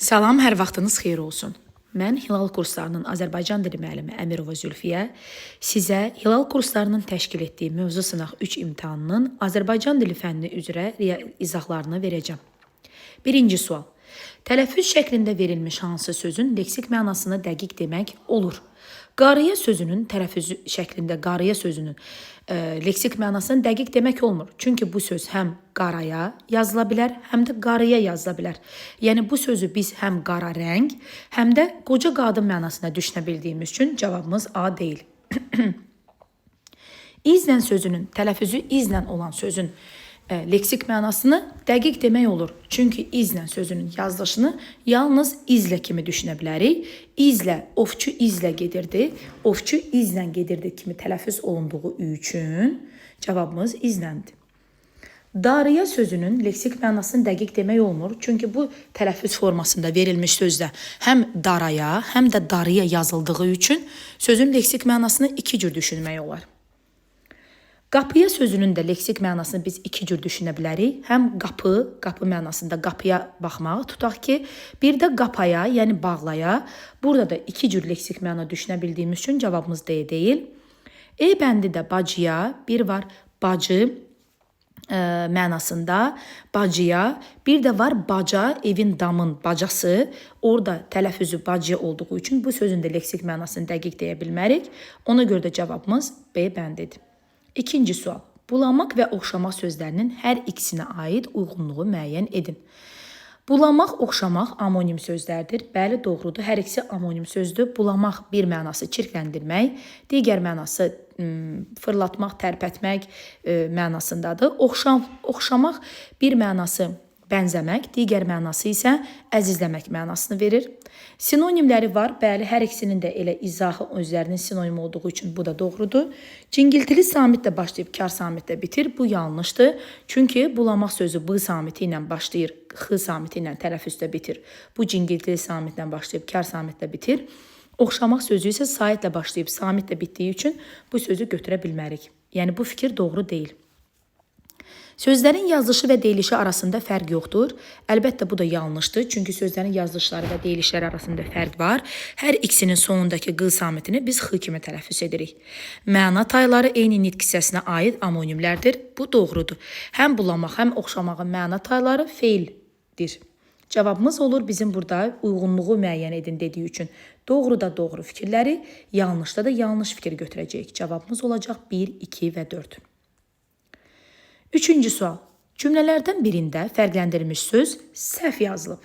Salam, hər vaxtınız xeyir olsun. Mən Hilal kurslarının Azərbaycan dili müəllimi Əmirova Zülfiyə sizə Hilal kurslarının təşkil etdiyi mövzu sınaq 3 imtahanının Azərbaycan dili fənni üzrə izahlarını verəcəm. Birinci sual. Tələffüz şəklində verilmiş hansı sözün leksik mənasını dəqiq demək olur? Qarıya sözünün tələffüz şəklində qarıya sözünün leksik mənasını dəqiq demək olmur. Çünki bu söz həm qaraya yazıla bilər, həm də qarıya yazıla bilər. Yəni bu sözü biz həm qara rəng, həm də qoca qadın mənasına düşünə bildiyimiz üçün cavabımız A deyil. İzlə sözünün, tələffüzü izlə olan sözün leksik mənasını dəqiq demək olur. Çünki izlə sözünün yazılışını yalnız izlə kimi düşünə bilərik. İzlə, ovçu izlə gedirdi, ovçu izlə gedirdi kimi tələffüz olunduğu üçün cavabımız izləndir. Darıya sözünün leksik mənasını dəqiq demək olmur. Çünki bu tələffüz formasında verilmiş sözdə həm daraya, həm də darıya yazıldığı üçün sözün leksik mənasını iki cür düşünmək olar. Qapıya sözünün də leksik mənasını biz iki cür düşünə bilərik. Həm qapı mənasında qapıya baxmağı tutaq ki, bir də qapaya, yəni bağlaya. Burada da iki cür leksik məna düşünə bildiyimiz üçün cavabımız D deyil. E bəndi də bacıya, bir var bacı mənasında bacıya, bir də var baca, evin damın bacası. Orada tələffüzü bacıya olduğu üçün bu sözün də leksik mənasını dəqiq deyə bilmərik. Ona görə də cavabımız B bəndidir. İkinci sual. Bulamaq və oxşamaq sözlərinin hər ikisinə aid uyğunluğu müəyyən edin. Bulamaq, oxşamaq amonim sözlərdir. Bəli, doğrudur. Hər ikisi amonim sözdür. Bulamaq bir mənası çirkləndirmək, digər mənası fırlatmaq, tərpətmək mənasındadır. Oxşamaq bir mənası bənzəmək, digər mənası isə əzizləmək mənasını verir. Sinonimləri var. Bəli, hər ikisinin də elə izahı özlərinin sinonim olduğu üçün bu da doğrudur. Cingiltili samitlə başlayıb kar samitlə bitir. Bu yanlışdır. Çünki bulamaq sözü b samiti ilə başlayır, x samiti ilə tələffüzdə bitir. Bu cingiltili samitlə başlayıb kar samitlə bitir. Oxşamaq sözü isə saitlə başlayıb samitlə bitdiyi üçün bu sözü götürə bilmərik. Yəni bu fikir doğru deyil. Sözlərin yazılışı və deyilişi arasında fərq yoxdur. Əlbəttə bu da yanlışdır. Çünki sözlərin yazılışları və deyilişləri arasında fərq var. Hər ikisinin sonundakı q samitini biz x kimi tələffüz edirik. Məna tayları eyni nitq hissəsinə aid amonimlərdir. Bu doğrudur. Həm bulamaq, həm oxşamağın məna tayları feildir. Cavabımız olur bizim burada uyğunluğu müəyyən edin dediyi üçün. Doğru da doğru fikirləri, yanlışda da yanlış fikir götürəcəyik. Cavabımız olacaq 1, 2 və 4. Üçüncü sual. Cümlələrdən birində fərqləndirilmiş söz səhv yazılıb.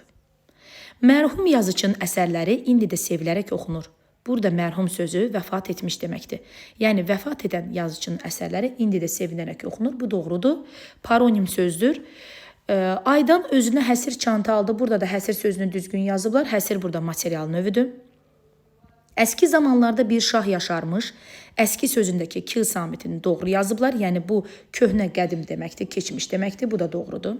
Mərhum yazıçının əsərləri indi də sevilərək oxunur. Burada mərhum sözü vəfat etmiş deməkdir. Yəni vəfat edən yazıçının əsərləri indi də sevilərək oxunur. Bu doğrudur. Paronim sözdür. Aydan özünə həsir çanta aldı. Burada da həsir sözünü düzgün yazıblar. Həsir burada material növüdür. Əski zamanlarda bir şah yaşarmış. Əski sözündəki k samitini doğru yazıblar. Yəni bu köhnə qədim deməkdir, keçmiş deməkdir. Bu da doğrudur.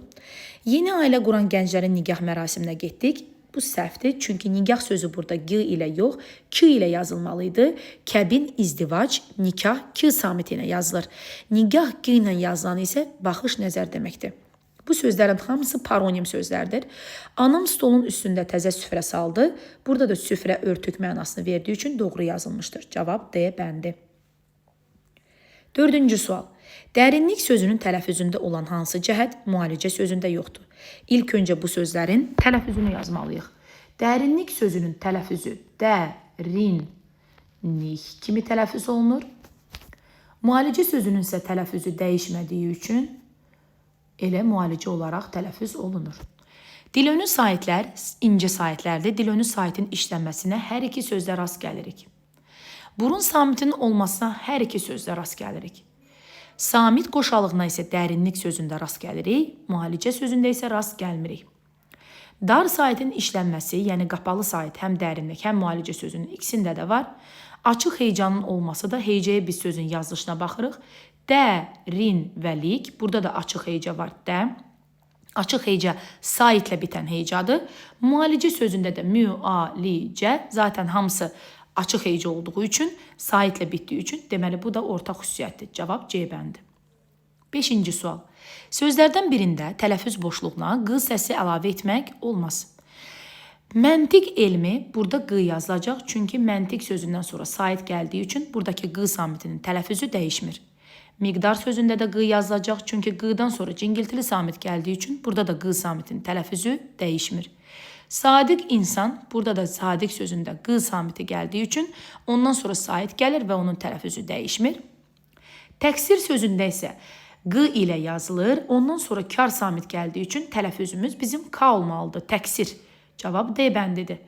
Yeni ailə quran gənclərin nigah mərasiminə getdik. Bu səhvdir. Çünki nigah sözü burada g ilə yox, k ilə yazılmalıydı. Kəbin, izdivac, nikah k samiti ilə yazılır. Nigah g ilə yazılan isə baxış, nəzər deməkdir. Bu sözlərin hamısı paronim sözlərdir. Anam stolun üstündə təzə süfrə saldı. Burada da süfrə örtük mənasını verdiyi üçün doğru yazılmışdır. Cavab D bəndi. Dördüncü sual. Dərinlik sözünün tələffüzündə olan hansı cəhət müalicə sözündə yoxdur? İlk öncə bu sözlərin tələffüzünü yazmalıyıq. Dərinlik sözünün tələffüzü dərinlik kimi tələffüz olunur. Müalicə sözünün isə tələffüzü dəyişmədiyi üçün elə müalicə olaraq tələffüz olunur. Dilönü saitlər incə saitlərdir. Dilönü saitin işlənməsinə hər iki sözlə rast gəlirik. Burun samitinin olmasına hər iki sözlə rast gəlirik. Samit qoşalığına isə dərinlik sözündə rast gəlirik. Müalicə sözündə isə rast gəlmirik. Dar saitin işlənməsi, yəni qapalı sait həm dərinlik, həm müalicə sözünün ikisində də var. Açıq heyecanın olması da heycəyə biz sözün yazılışına baxırıq. Dərin və lik. Burada da açıq heycə var. Açıq heycə saitlə bitən heycadır. Müalicə sözündə də müalicə. Zaten hamısı açıq heycə olduğu üçün, saitlə bitdiyi üçün deməli bu da ortaq xüsusiyyətdir. Cavab C bəndi. 5-ci sual. Sözlərdən birində tələffüz boşluğuna q səsi əlavə etmək olmaz. Məntiq elmi burada q yazılacaq. Çünki məntiq sözündən sonra sait gəldiyi üçün buradakı q samitinin tələffüzü dəyişmir. Miqdar sözündə də q yazılacaq. Çünki q-dan sonra cingiltili samit gəldiyi üçün burada da q samitinin tələffüzü dəyişmir. Sadiq insan, burada da sadiq sözündə q samiti gəldiyi üçün ondan sonra sait gəlir və onun tələffüzü dəyişmir. Təksir sözündə isə q ilə yazılır. Ondan sonra kar samit gəldiyi üçün tələffüzümüz bizim k olmalıdır. Təksir. Cavab D bəndidir.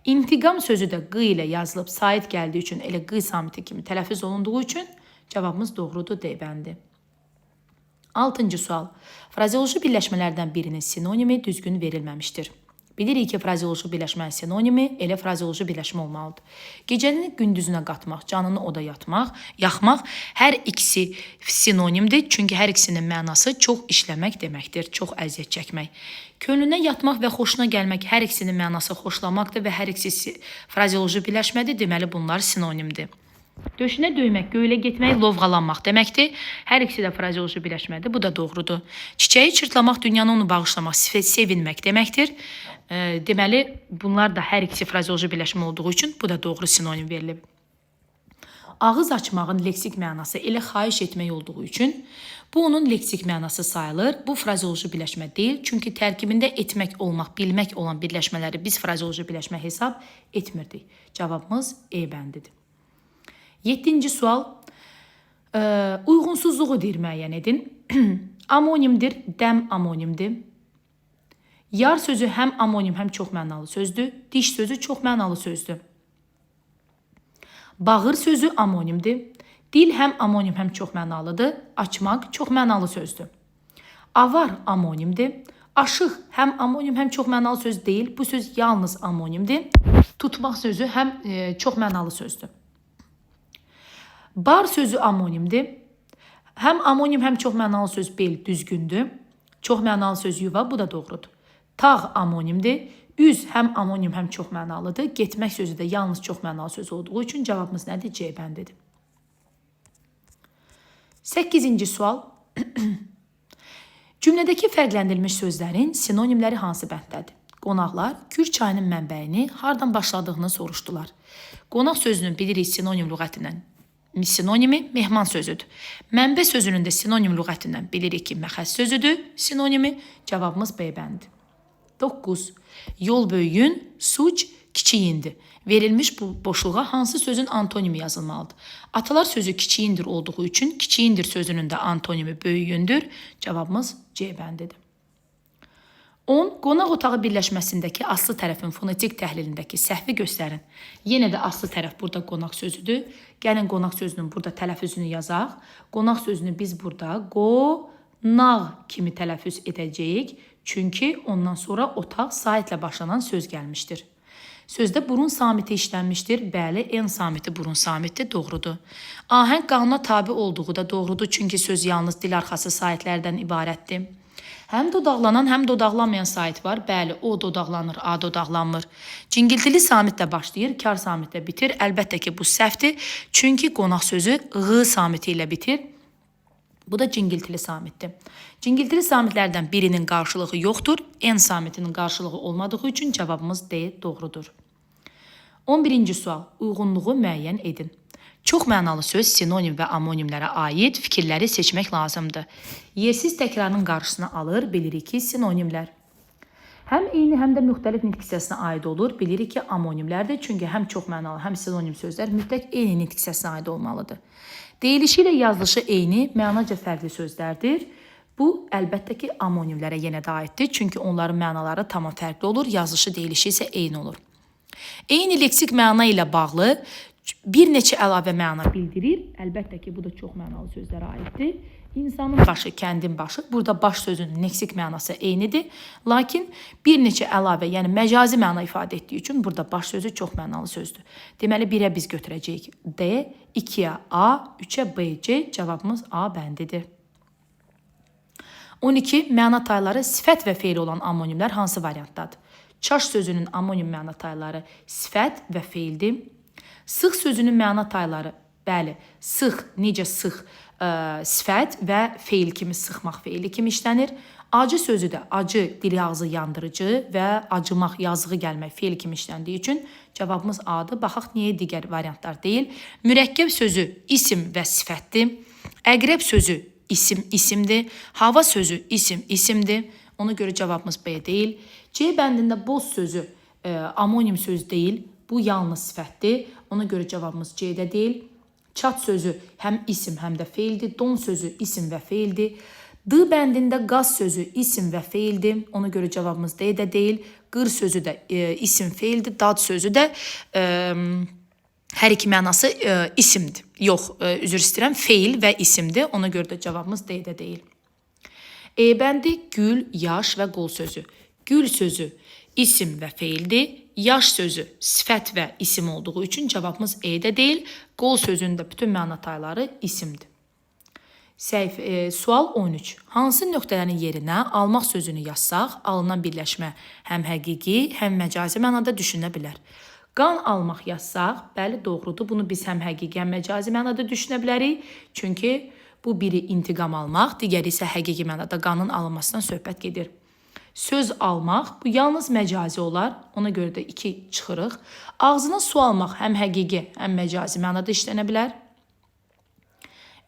İntiqam sözü də q ilə yazılıb sait gəldiyi üçün elə q samiti kimi tələffüz olunduğu üçün cavabımız doğrudur D bəndi. 6-cı sual. Frazeoloji birləşmələrdən birinin sinonimi düzgün verilməmişdir. Bilirik ki, frazeoloji birləşmənin sinonimi elə frazeoloji birləşmə olmalıdır. Gecəni gündüzünə qatmaq, canını oda yaxmaq hər ikisi sinonimdir. Çünki hər ikisinin mənası çox işləmək deməkdir, çox əziyyət çəkmək. Könlünə yatmaq və xoşuna gəlmək hər ikisinin mənası xoşlamaqdır və hər ikisi frazeoloji birləşmədir. Deməli, bunlar sinonimdir. Döşünə döymək, göylə getmək, lovğalanmaq deməkdir. Hər ikisi də frazeoloji birləşmədir. Bu da doğrudur. Çiçəyi çırtlamaq, dünyanı onu bağışlamaq, sevinmək deməkdir. Deməli, bunlar da hər ikisi frazeoloji birləşmə olduğu üçün bu da doğru sinonim verilib. Ağız açmağın leksik mənası elə xahiş etmək olduğu üçün bu onun leksik mənası sayılır. Bu frazeoloji birləşmə deyil. Çünki tərkibində etmək, olmaq, bilmək olan birləşmələri biz frazeoloji birləşmə hesab etmirdik. Cavabımız E bəndidir. 7-ci sual. Uyğunsuzluğu deyir, müəyyən edin. Amonimdir, dəm amonimdir. Yar sözü həm amonim, həm çox mənalı sözdür. Diş sözü çox mənalı sözdür. Bağır sözü amonimdir. Dil həm amonim, həm çox mənalıdır. Açmaq çox mənalı sözdür. Avar amonimdir. Aşıq həm amonim, həm çox mənalı söz deyil. Bu söz yalnız amonimdir. Tutmaq sözü həm çox mənalı sözdür. Bar sözü amonimdir. Həm amonim, həm çox mənalı söz bel düzgündür. Çox mənalı söz yuva, bu da doğrudur. Tağ amonimdir. Üz həm amonim, həm çox mənalıdır. Getmək sözü də yalnız çox mənalı söz olduğu üçün cavabımız nədir? C bəndidir. 8-ci sual. Cümlədəki fərqləndirilmiş sözlərin sinonimləri hansı bənddədir? Qonaqlar Kür çayının mənbəyini hardan başladığını soruşdular. Qonaq sözünün bilirik sinonim lüğətindən sinonimi mehman sözüdür. Mənbə sözünün də sinonim lüğətindən bilirik ki, məxəz sözüdür. Sinonimi cavabımız B bəndidir. 9. Yol böyüyün, suc kiçiyindir. Verilmiş bu boşluğa hansı sözün antonimi yazılmalıdır? Atalar sözü kiçiyindir olduğu üçün kiçiyindir sözünün də antonimi böyüyündür. Cavabımız C bəndidir. 10. Qonaq otağı birləşməsindəki aslı tərəfin fonetik təhlilindəki səhvi göstərin. Yenə də aslı tərəf burada qonaq sözüdür. Gəlin qonaq sözünün burada tələffüzünü yazaq. Qonaq sözünü biz burada qonaq kimi tələffüz edəcəyik. Çünki ondan sonra otaq saitlə başlanan söz gəlmişdir. Sözdə burun samiti işlənmişdir. Bəli, en samiti burun samiti doğrudur. Ahəng qanuna tabi olduğu da doğrudur. Çünki söz yalnız dil arxası saitlərdən ibarətdir. Həm dodaqlanan, həm dodaqlanmayan sait var. Bəli, o dodaqlanır, a dodaqlanmır. Cingiltili samitlə başlayır, kar samitlə bitir. Əlbəttə ki, bu səhvdir. Çünki qonaq sözü ğı samiti ilə bitir. Bu da cingiltili samitdir. Cingiltili samitlərdən birinin qarşılığı yoxdur. En samitinin qarşılığı olmadığı üçün cavabımız D doğrudur. 11-ci sual. Uyğunluğu müəyyən edin. Çox mənalı söz sinonim və amonimlərə aid fikirləri seçmək lazımdır. Yersiz təkrarın qarşısını alır, bilirik ki, sinonimlər. Həm eyni, həm də müxtəlif nitq hissəsinə aid olur, bilirik ki, amonimlərdir. Çünki həm çox mənalı, həm sinonim sözlər mütləq eyni nitq hissəsinə aid olmalıdır. Deyilişi ilə yazılışı eyni, mənaca fərqli sözlərdir. Bu, əlbəttə ki, amonimlərə yenə də aiddir. Çünki onların mənaları tamam fərqli olur, yazılışı, deyilişi isə eyni olur. Eyni leksik məna ilə bağlı bir neçə əlavə məna bildirir. Əlbəttə ki, bu da çox mənalı sözlərə aiddir. İnsanın başı, kəndin başı. Burada baş sözünün leksik mənası eynidir. Lakin bir neçə əlavə, yəni məcazi məna ifadə etdiyi üçün burada baş sözü çox mənalı sözdür. Deməli, 1-ə biz götürəcəyik D, 2-yə A, 3-ə B, C. Cavabımız A bəndidir. 12. Məna tayları sifət və feil olan amonimlər hansı variantdadır? Çaş sözünün amonim məna tayları sifət və feildir. Sıx sözünün məna tayları, bəli, sıx, necə sıx, sifət və feil kimi, sıxmaq feili kimi işlənir. Acı sözü də acı, dili ağzı yandırıcı və acımaq, yazığı gəlmək feil kimi işləndiyi üçün cavabımız A-dır. Baxaq niyə digər variantlar deyil. Mürəkkəb sözü isim və sifətdir. Əqrəb sözü isimdir. Hava sözü isimdir. Ona görə cavabımız B deyil. C bəndində boz sözü amonim söz deyil. Bu yalnız sifətdir. Ona görə cavabımız C-də deyil. Çat sözü həm isim, həm də feildir. Don sözü isim və feildir. D bəndində qaz sözü isim və feildir. Ona görə cavabımız D-də deyil. Qır sözü də isim, feildir. Dad sözü də hər iki mənası isimdir. Yox, üzr istəyirəm, feil və isimdir. Ona görə də cavabımız D-də deyil. E bəndi gül, yaş və qol sözü. Gül sözü isim və feildir. Yaş sözü sifət və isim olduğu üçün cavabımız E-də deyil. Qol sözünün də bütün məna tayları isimdir. Sual 13. Hansı nöqtələrin yerinə almaq sözünü yazsaq, alınan birləşmə həm həqiqi, həm məcazi mənada düşünə bilər. Qan almaq yazsaq, bəli doğrudur. Bunu biz həm həqiqi, həm məcazi mənada düşünə bilərik. Çünki bu biri intiqam almaq, digəri isə həqiqi mənada qanın alınmasından söhbət gedir. Söz almaq, bu yalnız məcazi olar. Ona görə də 2 çıxırıq. Ağzına su almaq həm həqiqi, həm məcazi mənada işlənə bilər.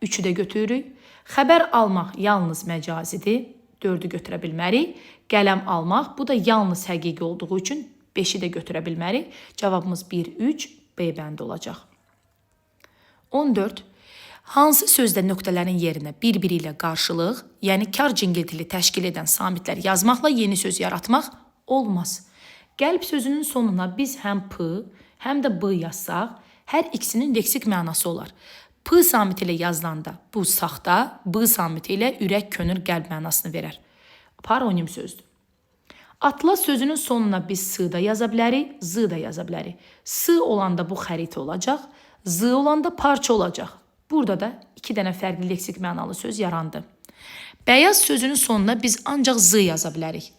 3-ü də götürürük. Xəbər almaq yalnız məcazidir. 4-ü götürə bilmərik. Qələm almaq, bu da yalnız həqiqi olduğu üçün 5-i də götürə bilmərik. Cavabımız 1, 3, B bəndi olacaq. 14. Hansı sözdə nöqtələrin yerinə bir-biri ilə qarşılıq, yəni kar cingiltili təşkil edən samitlər yazmaqla yeni söz yaratmaq olmaz. Qəlb sözünün sonuna biz həm P, həm də B yazsaq, hər ikisinin leksik mənası olar. P samiti ilə yazılanda bu saxta, B samiti ilə ürək, könül, qəlb mənasını verər. Paronim sözdür. Atlas sözünün sonuna biz S da yaza bilərik, Z da yaza bilərik. S olanda bu xəritə olacaq, Z olanda parça olacaq. Burada da 2 dənə fərqli leksik mənalı söz yarandı. Bəyaz sözünün sonuna biz ancaq Z yaza bilərik.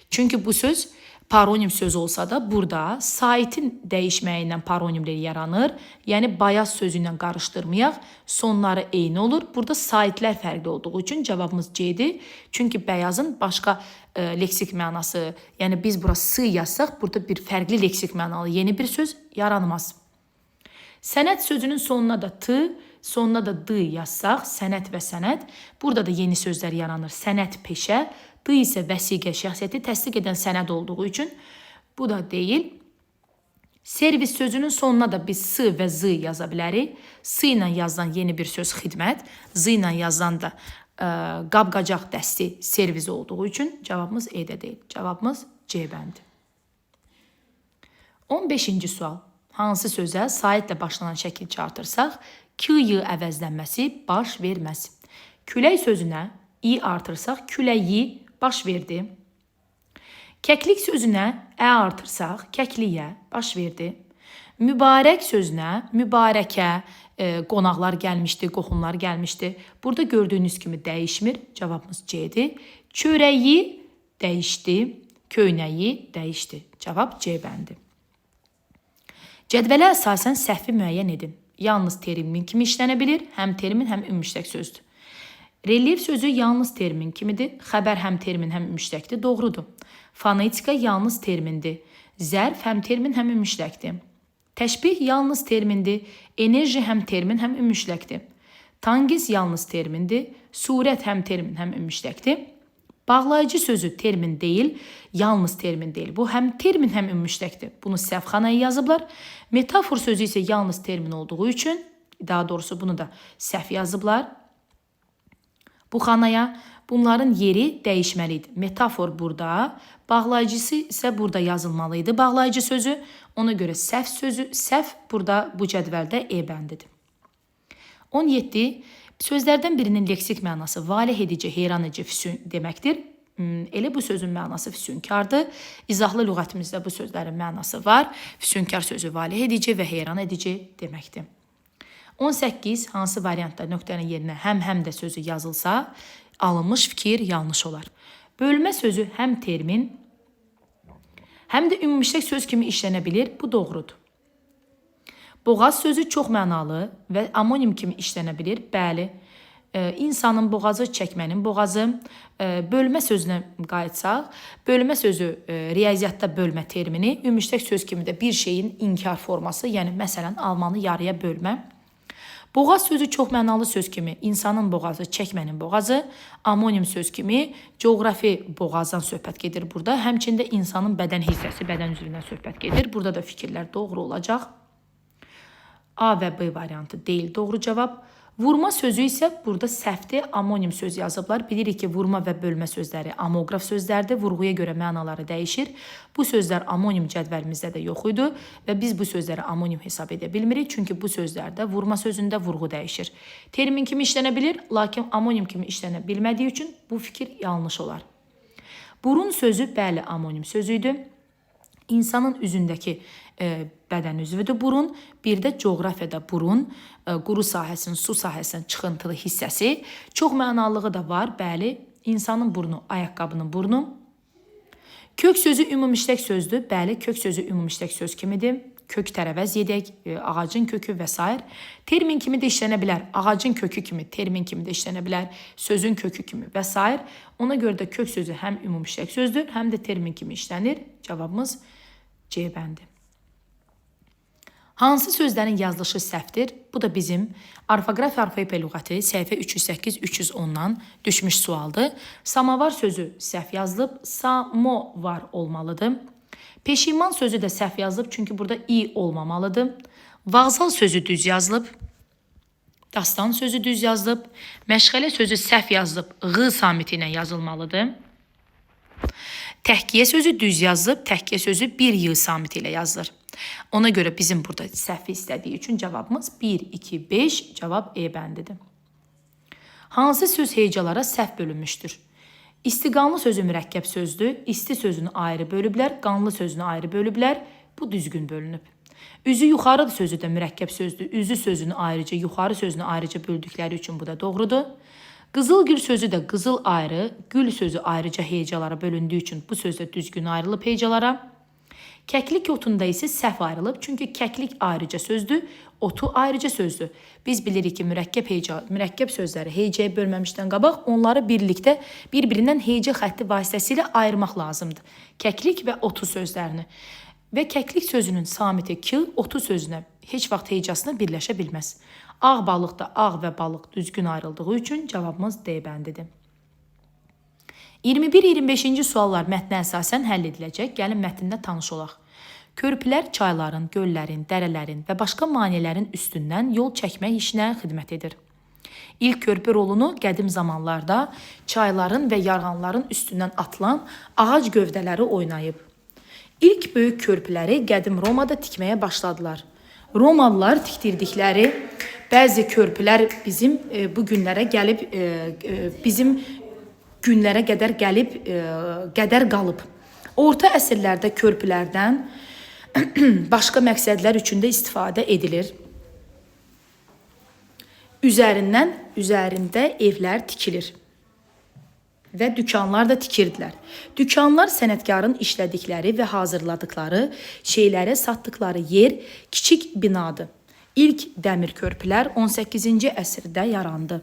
Çünki bu söz paronim söz olsa da burada saitin dəyişməyindən paronimlər yaranır. Yəni bayaz sözü ilə qarışdırmayaq, sonları eyni olur. Burada saitlər fərqli olduğu üçün cavabımız C-dir. Çünki bəyazın başqa leksik mənası, yəni biz bura S yazsaq, burada bir fərqli leksik mənalı yeni bir söz yaranmaz. Sənət sözünün sonuna da T, sonuna da D yazsaq, sənət və sənət, burada da yeni sözlər yaranır. Sənət peşə, D isə vəsiqə, şəxsiyyəti təsdiq edən sənəd olduğu üçün bu da deyil. Servis sözünün sonuna da biz S və Z yaza bilərik. S ilə yazılan yeni bir söz xidmət, Z ilə yazılan da qab-qacaq dəsti servis olduğu üçün cavabımız E-də deyil. Cavabımız C bəndi. 15-ci sual. Hansı sözə saitlə başlanan şəkil artırsaq, Q-y əvəzlənməsi baş verməz. Külək sözünə i artırsaq, küləyi baş verdi. Kəklik sözünə ə artırsaq, kəkliyə baş verdi. Mübarək sözünə mübarəkə qonaqlar gəlmişdi, qohumlar gəlmişdi. Burada gördüyünüz kimi dəyişmir. Cavabımız C-dir. Çörəyi dəyişdi, köynəyi dəyişdi. Cavab C bəndi. Cədvələ əsasən səhvi müəyyən edin. Yalnız termin kimi işlənə bilir, həm termin, həm ümmüştək sözdür. Relief sözü yalnız termin kimidir, xəbər həm termin, həm ümmüştəkdir, doğrudur. Fonetika yalnız termindir, zərf həm termin, həm ümmüştəkdir. Təşbih yalnız termindir, enerji həm termin, həm ümmüştəkdir. Tangiz yalnız termindir, surət həm termin, həm ümmüştəkdir. Bağlayıcı sözü termin deyil, yalnız termin deyil. Bu həm termin, həm ümmüştəkdir. Bunu səhvxanaya yazıblar. Metafor sözü isə yalnız termin olduğu üçün, daha doğrusu bunu da səhv yazıblar. Bu xanaya bunların yeri dəyişməliydi. Metafor burada, bağlayıcısı isə burada yazılmalıydı. Bağlayıcı sözü, ona görə səhv burada bu cədvəldə E bəndidir. 17. Sözlərdən birinin leksik mənası valeh edici, heyran edici, füsun deməkdir. Elə bu sözün mənası füsunkardır. İzahlı lüğətimizdə bu sözlərin mənası var. Füsunkar sözü valeh edici və heyran edici deməkdir. 18. Hansı variantda nöqtənin yerinə həm də sözü yazılsa, alınmış fikir yanlış olar. Bölmə sözü həm termin, həm də ümumiləşək söz kimi işlənə bilir. Bu doğrudur. Boğaz sözü çox mənalı və amonim kimi işlənə bilir. Bəli, insanın boğazı, çəkmənin boğazı, bölmə sözünə qayıtsaq, bölmə sözü riyaziyyatda bölmə termini, ümumüştək söz kimi də bir şeyin inkar forması, yəni məsələn almanı yarıya bölmə. Boğaz sözü çoxmənalı söz kimi insanın boğazı, çəkmənin boğazı, amonim söz kimi coğrafi boğazdan söhbət gedir burada. Həmçində insanın bədən hissəsi, bədən üzvündən söhbət gedir. Burada da fikirlər doğru olacaq. A və B variantı deyil doğru cavab. Vurma sözü isə burada səhvdir, amonim söz yazıblar. Bilirik ki, vurma və bölmə sözləri amograf sözlərdir. Vurğuya görə mənaları dəyişir. Bu sözlər amonim cədvəlimizdə də yox idi və biz bu sözləri amonim hesab edə bilmirik. Çünki bu sözlərdə vurma sözündə vurğu dəyişir. Termin kimi işlənə bilir, lakin amonim kimi işlənə bilmədiyi üçün bu fikir yanlış olar. Burun sözü bəli amonim sözüydü. İnsanın üzündəki bədən üzvüdür burun. Bir də coğrafiyada burun, quru sahəsinin, su sahəsinin çıxıntılı hissəsi. Çox mənalığı da var, bəli. İnsanın burnu, ayaqqabının burnu. Kök sözü ümumiştək sözdür. Bəli, kök sözü ümumiştək söz kimidir. Kök tərəvəz yedək, ağacın kökü və s. Termin kimi də işlənə bilər. Ağacın kökü kimi, termin kimi də işlənə bilər. Sözün kökü kimi və s. Ona görə də kök sözü həm ümumiştək sözdür, həm də termin kimi işlənir. Cavabımız C bəndi. Hansı sözlərin yazılışı səhvdir? Bu da bizim orfoqrafiya alfabet lüğəti səhifə 308-310-dan düşmüş sualdır. Samavar sözü səhv yazılıb, samovar olmalıdır. Peşiman sözü də səhv yazılıb, çünki burada i olmamalıdır. Vağzal sözü düz yazılıb. Dastan sözü düz yazılıb. Məşğələ sözü səhv yazılıb, ğ samiti ilə yazılmalıdır. Təhkiyə sözü düz yazılıb, təhkiyə sözü bir y samiti ilə yazılır. Ona görə bizim burada səhvi istədiyi üçün cavabımız 1, 2, 5, cavab E bəndidir. Hansı söz hecalara səhv bölünmüşdür? İstiqanlı sözü mürəkkəb sözdür, isti sözünü ayrı bölüblər, qanlı sözünü ayrı bölüblər, bu düzgün bölünüb. Üzü yuxarı sözü də mürəkkəb sözdür, üzü sözünü ayrıca, yuxarı sözünü ayrıca böldükləri üçün bu da doğrudur. Qızılgül sözü də qızıl ayrı, gül sözü ayrıca hecalara bölündüyü üçün bu söz də düzgün ayrılıb hecalara. Kəklik otunda isə səhv ayrılıb, çünki kəklik ayrıca sözdür, otu ayrıca sözdür. Biz bilirik ki, mürəkkəb sözləri hecaya bölməmişdən qabaq onları birlikdə bir-birindən heca xətti vasitəsilə ayırmaq lazımdır. Kəklik və otu sözlərini. Və kəklik sözünün samiti ki, otu sözünə heç vaxt hecasına birləşə bilməz. Ağ balıq da ağ və balıq düzgün ayrıldığı üçün cavabımız D bəndidir. 21-25-ci suallar mətnə əsasən həll ediləcək. Gəlin mətndə tanış olaq. Körpülər çayların, göllərin, dərələrin və başqa maneələrin üstündən yol çəkmək işinə xidmət edir. İlk körpü rolunu qədim zamanlarda çayların və yarğanların üstündən atılan ağac gövdələri oynayıb. İlk böyük körpüləri qədim Romada tikməyə başladılar. Romalılar tikdirdikləri bəzi körpülər bizim bu günlərə gəlib, günlərə qədər qalıb. Orta əsrlərdə körpülərdən başqa məqsədlər üçün də istifadə edilir. Üzərində evlər tikilir və dükanlar da tikirdilər. Dükanlar sənətkarın işlədikləri və hazırladıkları şeyləri satdıkları yer kiçik binadır. İlk dəmir körpülər 18-ci əsrdə yarandı.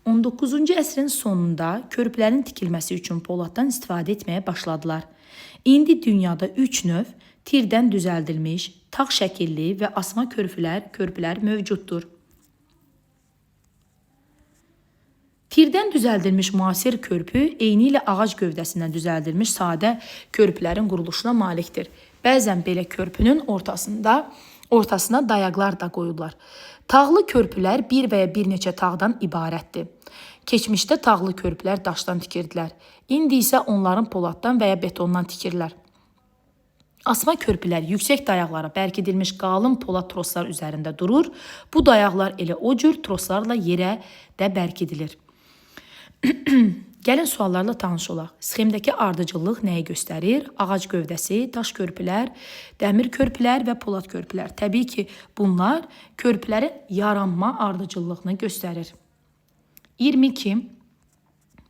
19-cu əsrin sonunda körpülərin tikilməsi üçün poladdan istifadə etməyə başladılar. İndi dünyada 3 növ tirdən düzəldilmiş, tağ şəkilli və asma körpülər mövcuddur. Tirdən düzəldilmiş müasir körpü eyni ilə ağac gövdəsindən düzəldilmiş sadə körpülərin quruluşuna malikdir. Bəzən belə körpünün ortasına dayaqlar da qoyurlar. Tağlı körpülər bir və ya bir neçə tağdan ibarətdir. Keçmişdə tağlı körpülər daşdan tikirdilər. İndi isə onların poladdan və ya betondan tikirlər. Asma körpülər yüksək dayaqlara bərkidilmiş qalın polad troslar üzərində durur. Bu dayaqlar elə o cür troslarla yerə də bərkidilir. Gəlin suallarla tanış olaq. Sxemdəki ardıcıllıq nəyi göstərir? Ağac gövdəsi, daş körpülər, dəmir körpülər və polad körpülər. Təbii ki, bunlar körpülərin yaranma ardıcıllığını göstərir. 22.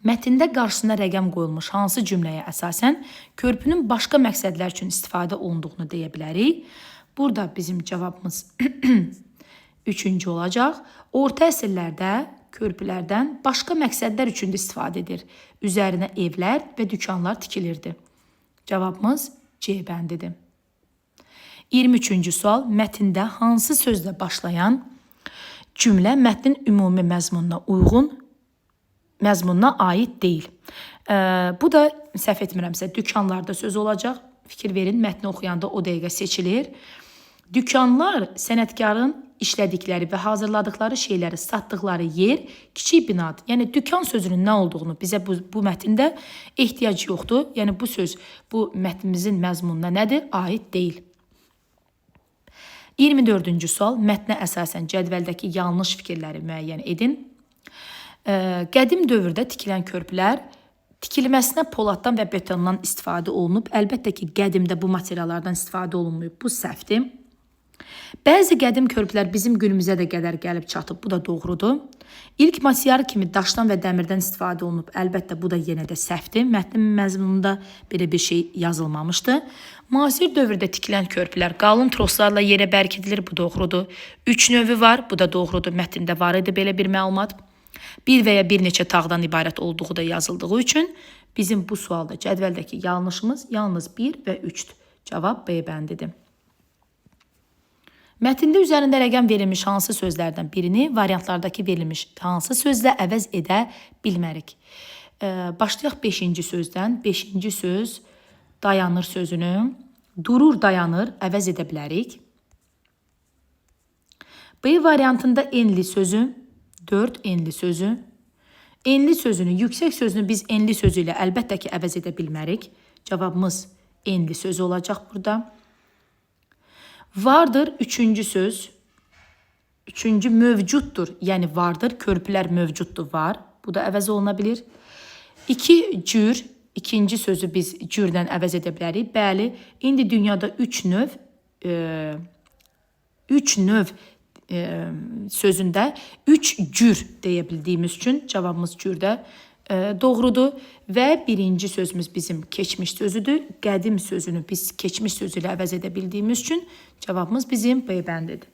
Mətndə qarşısına rəqəm qoyulmuş hansı cümləyə əsasən körpünün başqa məqsədlər üçün istifadə olunduğunu deyə bilərik. Burada bizim cavabımız 3-cü olacaq. Orta əsrlərdə körpülərdən başqa məqsədlər üçün də istifadə edir. Üzərinə evlər və dükanlar tikilirdi. Cavabımız C bəndidir. 23-cü sual. Mətndə hansı sözlə başlayan cümlə mətnin ümumi məzmununa aid deyil? Bu da səhv etmirəmsə dükanlarda söz olacaq. Fikir verin, mətni oxuyanda o dəqiqə seçilir. Dükanlar sənətkarın işlədikləri və hazırladıkları şeyləri satdıkları yer kiçik binadır. Yəni dükan sözünün nə olduğunu bizə bu mətndə ehtiyac yoxdur. Yəni bu söz bu mətnimizin məzmununa nədir? Aid deyil. 24-cü sual. Mətnə əsasən cədvəldəki yanlış fikirləri müəyyən edin. Qədim dövrdə tikilən körpülər tikilməsinə poladdan və betondan istifadə olunub. Əlbəttə ki, qədimdə bu materiallardan istifadə olunmayıb. Bu səhvdir. Bəzi qədim körpülər bizim günümüzə də qədər gəlib çatıb. Bu da doğrudur. İlk material kimi daşdan və dəmirdən istifadə olunub. Əlbəttə, bu da yenə də səhvdir. Mətnin məzmununda belə bir şey yazılmamışdı. Müasir dövrdə tikilən körpülər qalın troslarla yerə bərkidilir. Bu doğrudur. 3 növü var. Bu da doğrudur. Mətndə var idi belə bir məlumat. Bir və ya bir neçə tağdan ibarət olduğu da yazıldığı üçün bizim bu sualda cədvəldəki yanlışımız yalnız 1 və 3-dür. Cavab B bəndidir. Mətndə üzərində rəqəm verilmiş hansı sözlərdən birini variantlardakı verilmiş hansı sözlə əvəz edə bilmərik? Başlayaq 5-ci sözdən. 5-ci söz dayanır sözünü durur, dayanır əvəz edə bilərik. B variantında enli sözü 4 enli sözü. Enli sözünü, yüksək sözünü biz enli sözü ilə əlbəttə ki, əvəz edə bilmərik. Cavabımız enli sözü olacaq burada. Vardır 3-cü söz. 3-cü mövcuddur, yəni vardır. Körpülər mövcuddur, var. Bu da əvəz oluna bilir. 2 cür, ikinci sözü biz cürdən əvəz edə bilərik. Bəli, indi dünyada 3 növ sözündə 3 cür deyə bildiyimiz üçün cavabımız cürdə doğrudur və birinci sözümüz bizim keçmiş sözüdür. Qədim sözünü biz keçmiş sözü ilə əvəz edə bildiyimiz üçün cavabımız bizim B bəndidir.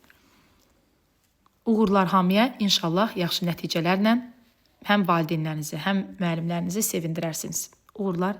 Uğurlar hamıya, inşallah yaxşı nəticələrlə həm valideynlərinizi, həm müəllimlərinizi sevindirərsiniz. Uğurlar.